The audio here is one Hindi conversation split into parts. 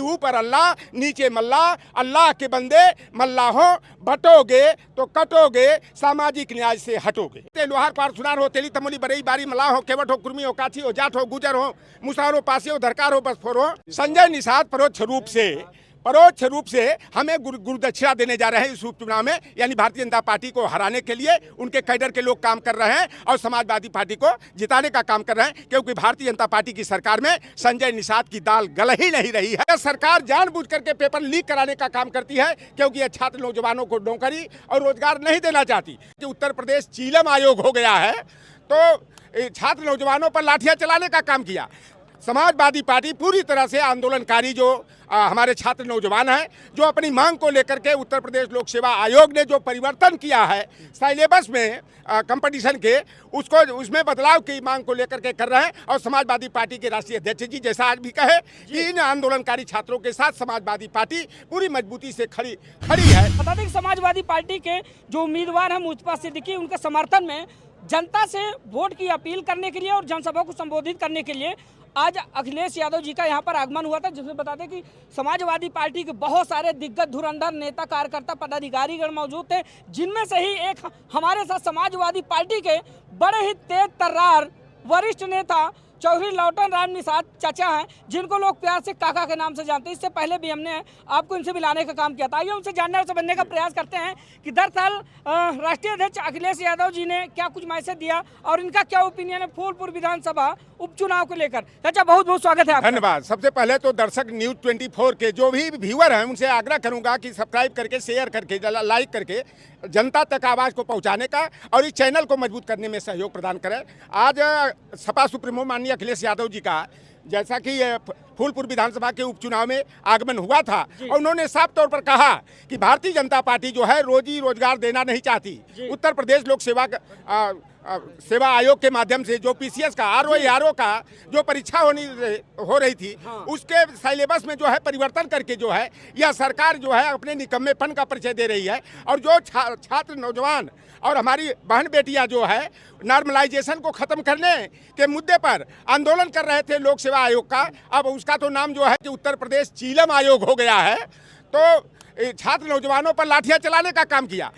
ऊपर अल्लाह नीचे मल्लाह, अल्लाह के बंदे मल्लाहों, बटोगे तो कटोगे, सामाजिक न्याय से हटोगे। लोहार पार सुनार हो, तेली तमोली बरई बारी मलाह हो, केवट हो, कुर्मी हो, काछी हो, जाट हो, गुजर हो, मुसहर हो, पासी हो, धरकार हो, बसफोर हो। संजय निषाद परोक्ष रूप से हमें गुरुदक्षिणा देने जा रहे हैं इस उपचुनाव में, यानी भारतीय जनता पार्टी को हराने के लिए उनके कैडर के लोग काम कर रहे हैं और समाजवादी पार्टी को जिताने का काम कर रहे हैं, क्योंकि भारतीय जनता पार्टी की सरकार में संजय निषाद की दाल गल ही नहीं रही है। सरकार जानबूझ करके पेपर लीक कराने का काम करती है, क्योंकि यह छात्र नौजवानों को नौकरी और रोजगार नहीं देना चाहती। उत्तर प्रदेश चीलम आयोग हो गया है, तो छात्र नौजवानों पर लाठियां चलाने का काम किया। समाजवादी पार्टी पूरी तरह से आंदोलनकारी जो हमारे छात्र नौजवान हैं, जो अपनी मांग को लेकर के उत्तर प्रदेश लोक सेवा आयोग ने जो परिवर्तन किया है सिलेबस में कंपटीशन के, उसमें बदलाव की मांग को लेकर के कर रहे हैं। और समाजवादी पार्टी के राष्ट्रीय अध्यक्ष जी जैसा आज भी कहे कि इन आंदोलनकारी छात्रों के साथ समाजवादी पार्टी पूरी मजबूती से खड़ी है। बता दें कि समाजवादी पार्टी के जो उम्मीदवार हैं मुस्तफा सिद्दीकी, उनके समर्थन में जनता से वोट की अपील करने के लिए और जनसभा को संबोधित करने के लिए आज अखिलेश यादव जी का यहाँ पर आगमन हुआ था, जिसमें बता दें कि समाजवादी पार्टी के बहुत सारे दिग्गज धुरंधर नेता कार्यकर्ता पदाधिकारीगण मौजूद थे, जिनमें से ही एक हमारे साथ समाजवादी पार्टी के बड़े ही तेज तर्रार वरिष्ठ नेता चौधरी लौटन राम निषाद चाचा हैं, जिनको लोग प्यार से काका के नाम से जानते हैं। इससे पहले भी हमने आपको इनसे मिलाने का काम किया था। आइए उनसे जानने और समझने का प्रयास करते हैं कि दरअसल राष्ट्रीय अध्यक्ष अखिलेश यादव जी ने क्या कुछ मैसेज दिया और इनका क्या ओपिनियन है फूलपुर विधानसभा उपचुनाव को लेकर। चाचा बहुत बहुत स्वागत है आपका। धन्यवाद। सबसे पहले तो दर्शक न्यूज 24 के जो भी व्यूअर हैं उनसे आग्रह करूंगा कि सब्सक्राइब करके, शेयर करके, लाइक करके जनता तक आवाज़ को पहुंचाने का और इस चैनल को मजबूत करने में सहयोग प्रदान करें। आज सपा सुप्रीमो माननीय अखिलेश यादव जी का जैसा कि फूलपुर विधानसभा के उपचुनाव में आगमन हुआ था, और उन्होंने साफ तौर पर कहा कि भारतीय जनता पार्टी जो है रोजी रोजगार देना नहीं चाहती। उत्तर प्रदेश लोक सेवा आयोग के माध्यम से जो पीसीएस का आरओ का जो परीक्षा हो रही थी, उसके सिलेबस में जो है परिवर्तन करके जो है यह सरकार जो है अपने निकम्मेपन का परिचय दे रही है। और जो छात्र नौजवान और हमारी बहन बेटियां जो है नॉर्मलाइजेशन को खत्म करने के मुद्दे पर आंदोलन कर रहे थे लोक सेवा आयोग का, अब उसका तो नाम जो है कि उत्तर प्रदेश चीलम आयोग हो गया है, तो छात्र नौजवानों पर लाठियां चलाने का काम किया।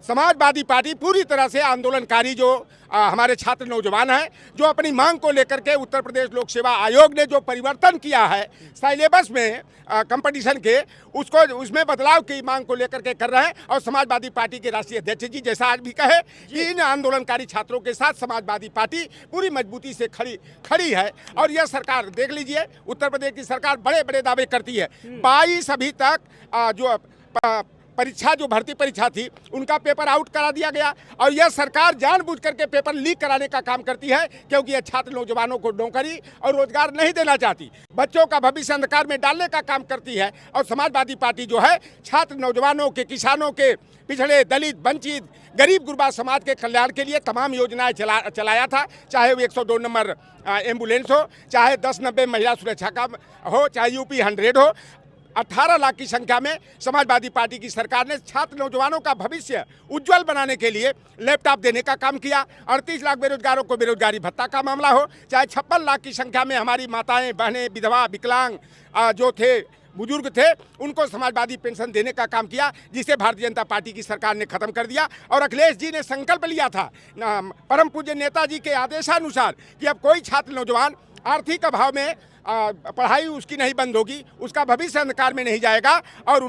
समाजवादी पार्टी पूरी तरह से आंदोलनकारी जो हमारे छात्र नौजवान हैं, जो अपनी मांग को लेकर के उत्तर प्रदेश लोक सेवा आयोग ने जो परिवर्तन किया है सिलेबस में कंपटीशन के, उसमें बदलाव की मांग को लेकर के कर रहे हैं। और समाजवादी पार्टी के राष्ट्रीय अध्यक्ष जी जैसा आज भी कहे कि इन आंदोलनकारी छात्रों के साथ समाजवादी पार्टी पूरी मजबूती से खड़ी है। और यह सरकार देख लीजिए, उत्तर प्रदेश की सरकार बड़े बड़े दावे करती है। 22 अभी तक जो परीक्षा जो भर्ती परीक्षा थी उनका पेपर आउट करा दिया गया, और यह सरकार जानबूझ करके पेपर लीक कराने का काम करती है, क्योंकि यह छात्र नौजवानों को नौकरी और रोजगार नहीं देना चाहती, बच्चों का भविष्य अंधकार में डालने का काम करती है। और समाजवादी पार्टी जो है छात्र नौजवानों के, किसानों के, पिछड़े, दलित, वंचित, गरीब गुरबा समाज के कल्याण के लिए तमाम योजनाएं चलाया था, चाहे वो 102 नंबर एम्बुलेंस हो, चाहे 1090 महिला सुरक्षा का हो, चाहे यूपी 100 हो। 18 लाख की संख्या में समाजवादी पार्टी की सरकार ने छात्र नौजवानों का भविष्य उज्जवल बनाने के लिए लैपटॉप देने का काम किया। 38 लाख बेरोजगारों को बेरोजगारी भत्ता का मामला हो, चाहे 56 लाख की संख्या में हमारी माताएं, बहनें, विधवा, विकलांग जो थे, बुजुर्ग थे, उनको समाजवादी पेंशन देने का काम किया, जिसे भारतीय जनता पार्टी की सरकार ने खत्म कर दिया। और अखिलेश जी ने संकल्प लिया था परम पूज्य नेताजी के आदेशानुसार कि अब कोई छात्र नौजवान आर्थिक अभाव में पढ़ाई उसकी नहीं बंद होगी, उसका भविष्य अंधकार में नहीं जाएगा। और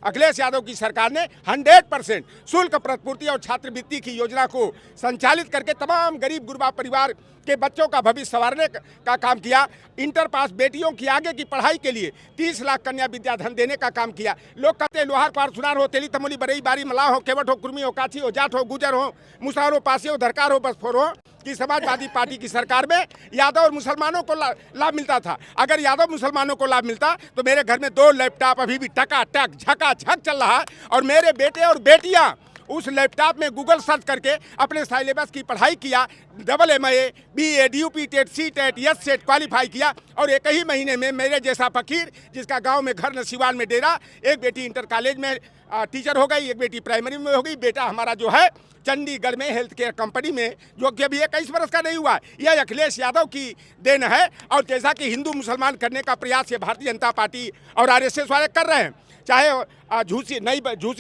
अखिलेश यादव की सरकार ने 100% शुल्क प्रतिपूर्ति और छात्रवृत्ति की योजना को संचालित करके तमाम गरीब गुरबा परिवार के बच्चों का भविष्य संवारने का काम किया। इंटर पास बेटियों की आगे की पढ़ाई के लिए 30 लाख कन्या विद्याधन देने का काम किया। लोग कहते हैं लोहार पार सुनार हो, तेली तमोली बरई बारी मलाह हो, केवट हो, कुर्मी हो, काछी हो, जाट हो, गुजर हो, मुसहर हो, पासी हो, धरकार हो, बसफोर हो, कि समाजवादी पार्टी की सरकार में यादव और मुसलमानों को लाभ मिलता था। अगर यादव मुसलमानों को लाभ मिलता तो मेरे घर में 2 लैपटॉप अभी भी टकाटक झकाझक चल रहा है, और मेरे बेटे और बेटियां उस लैपटॉप में गूगल सर्च करके अपने सिलेबस की पढ़ाई किया, MA, BA, DUP, TET, CTET, SET qualify किया, और एक ही महीने में मेरे जैसा फकीर जिसका गांव में घर नसीवान में डेरा, एक बेटी इंटर कॉलेज में टीचर हो गई, एक बेटी प्राइमरी में हो गई, बेटा हमारा जो है चंडीगढ़ में हेल्थ केयर कंपनी में, जो कि अभी 21 वर्ष का नहीं हुआ। यह अखिलेश यादव की देन है। और जैसा कि हिंदू मुसलमान करने का प्रयास ये भारतीय जनता पार्टी और RSS वाले कर रहे हैं, चाहे झूसी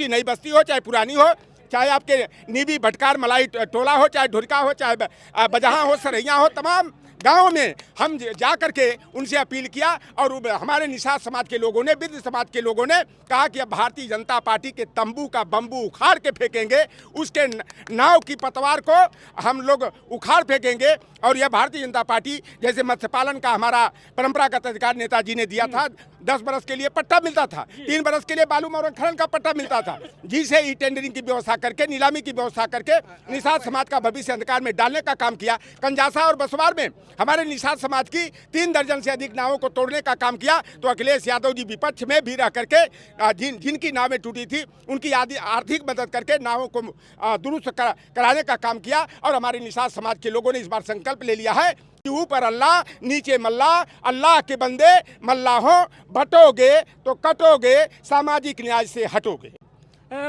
नई बस्ती हो, चाहे पुरानी हो, चाहे आपके नीवी भटकार मलाई टोला हो, चाहे ढुरका हो, चाहे बजहाँ हो, सरैया हो, तमाम गाँव में हम जा करके उनसे अपील किया। और हमारे निषाद समाज के लोगों ने, विद्ध समाज के लोगों ने कहा कि अब भारतीय जनता पार्टी के तंबू का बम्बू उखाड़ के फेंकेंगे, उसके नाव की पतवार को हम लोग उखाड़ फेंकेंगे। और यह भारतीय जनता पार्टी, जैसे मत्स्य पालन का हमारा परंपरागत अधिकार नेताजी ने दिया था, 10 बरस के लिए पट्टा मिलता था, 3 बरस के लिए बालू मौरंग खनन का पट्टा मिलता था, जिसे ई टेंडरिंग की व्यवस्था करके, नीलामी की व्यवस्था करके निषाद समाज का भविष्य अंधकार में डालने का काम किया। कंजासा और बसवार में हमारे निषाद समाज की 3 दर्जन से अधिक नावों को तोड़ने का काम किया। तो अखिलेश यादव जी विपक्ष में भी रह करके जिनकी नावें टूटी थी उनकी आर्थिक मदद करके नावों को दुरुस्त कराने का काम किया। और हमारे निषाद समाज के लोगों ने इस बार संकल्प ले लिया है कि ऊपर अल्लाह, नीचे मल्लाह, अल्लाह के बंदे मल्लाहों, बटोगे तो कटोगे, सामाजिक न्याय से हटोगे।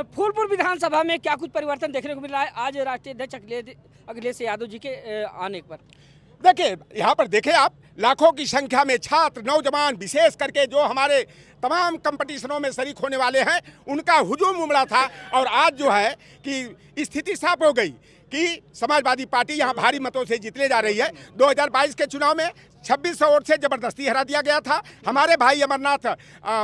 फूलपुर विधानसभा में क्या कुछ परिवर्तन देखने को मिल रहा है आज राष्ट्रीय अध्यक्ष अखिलेश यादव जी के आने पर? देखिए, यहाँ पर देखें आप, लाखों की संख्या में छात्र, नौजवान, विशेष करके जो हमारे तमाम कंपटीशनों में शरीक होने वाले हैं, उनका हुजूम उमड़ा था। और आज जो है कि स्थिति साफ हो गई कि समाजवादी पार्टी यहाँ भारी मतों से जीतने जा रही है। 2022 के चुनाव में 2600 वोट से जबरदस्ती हरा दिया गया था। हमारे भाई अमरनाथ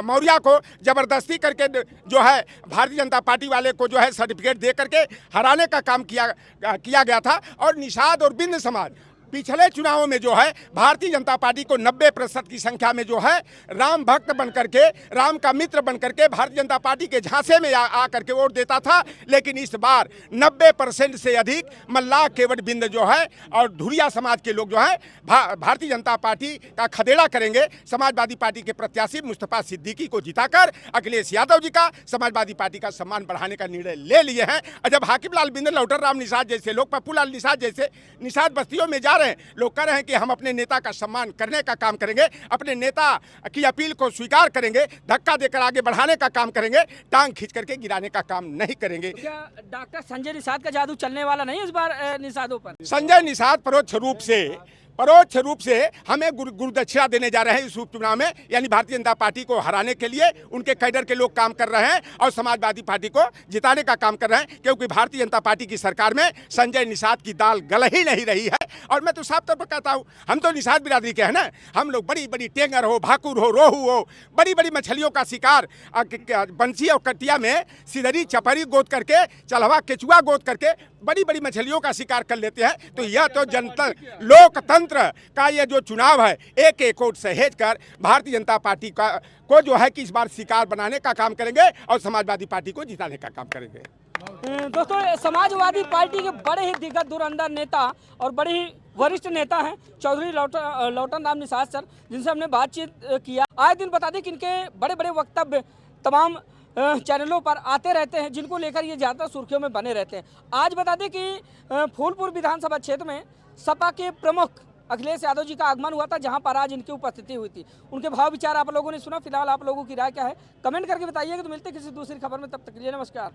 मौर्य को जबरदस्ती करके जो है भारतीय जनता पार्टी वाले को जो है सर्टिफिकेट दे करके हराने का काम किया गया था। और निषाद और बिंद समाज पिछले चुनावों में जो है भारतीय जनता पार्टी को 90% की संख्या में जो है राम भक्त बन करके, राम का मित्र बन करके भारतीय जनता पार्टी के झांसे में आ करके वोट देता था। लेकिन इस बार 90% से अधिक मल्लाह, केवट बिंद जो है और धुरिया समाज के लोग जो है भारतीय जनता पार्टी का खदेड़ा करेंगे। समाजवादी पार्टी के प्रत्याशी मुस्तफा सिद्दीकी को जिताकर अखिलेश यादव जी का समाजवादी पार्टी का सम्मान बढ़ाने का निर्णय ले लिए हैं। और जब हाकिम लाल बिंद, लौटर राम निषाद जैसे लोग, पप्पू लाल निषाद जैसे निषाद बस्तियों में जा लोग कह रहे हैं कि हम अपने नेता का सम्मान करने का काम करेंगे, अपने नेता की अपील को स्वीकार करेंगे, धक्का देकर आगे बढ़ाने का काम करेंगे, टांग खींच करके गिराने का काम नहीं करेंगे। क्या डॉक्टर संजय निषाद का जादू चलने वाला नहीं इस बार निषादों पर? संजय निषाद परोक्ष रूप से हमें गुरुदक्षिणा देने जा रहे हैं इस उपचुनाव में। यानी भारतीय जनता पार्टी को हराने के लिए उनके कैडर के लोग काम कर रहे हैं और समाजवादी पार्टी को जिताने का काम कर रहे हैं। क्योंकि भारतीय जनता पार्टी की सरकार में संजय निषाद की दाल गल ही नहीं रही है। और मैं तो साफ तौर पर कहता हूँ, हम तो निषाद बिरादरी के हैं ना, हम लोग बड़ी बड़ी टेंगर हो, भाकुर हो, रोहू हो, बड़ी बड़ी मछलियों का शिकार बंसी और कटिया में सिदरी चपरी गोद करके, चलवा केचुआ गोद करके बड़ी बड़ी मछलियों का शिकार कर लेते हैं। तो यह तो जनतंत्र, लोकतंत्र का यह जो चुनाव है, एक एक वोट सहेज कर भारतीय जनता पार्टी को जो है कि इस बार शिकार बनाने का काम करेंगे और समाजवादी पार्टी को जिताने का काम करेंगे। दोस्तों, समाजवादी पार्टी के बड़े ही दिग्गज धुरंधर नेता और बड़े ही वरिष्ठ नेता हैं चौधरी लौटन राम निषाद सर, जिनसे हमने बातचीत किया। आए दिन बता दें कि इनके बड़े बड़े वक्तव्य तमाम चैनलों पर आते रहते हैं, जिनको लेकर ये ज़्यादातर सुर्खियों में बने रहते हैं। आज बता दें कि फूलपुर विधानसभा क्षेत्र में सपा के प्रमुख अखिलेश यादव जी का आगमन हुआ था, जहां पर आज इनकी उपस्थिति हुई थी। उनके भाव विचार आप लोगों ने सुना। फिलहाल आप लोगों की राय क्या है, कमेंट करके बताइएगा। तो मिलते किसी दूसरी खबर में, तब तक के लिए नमस्कार।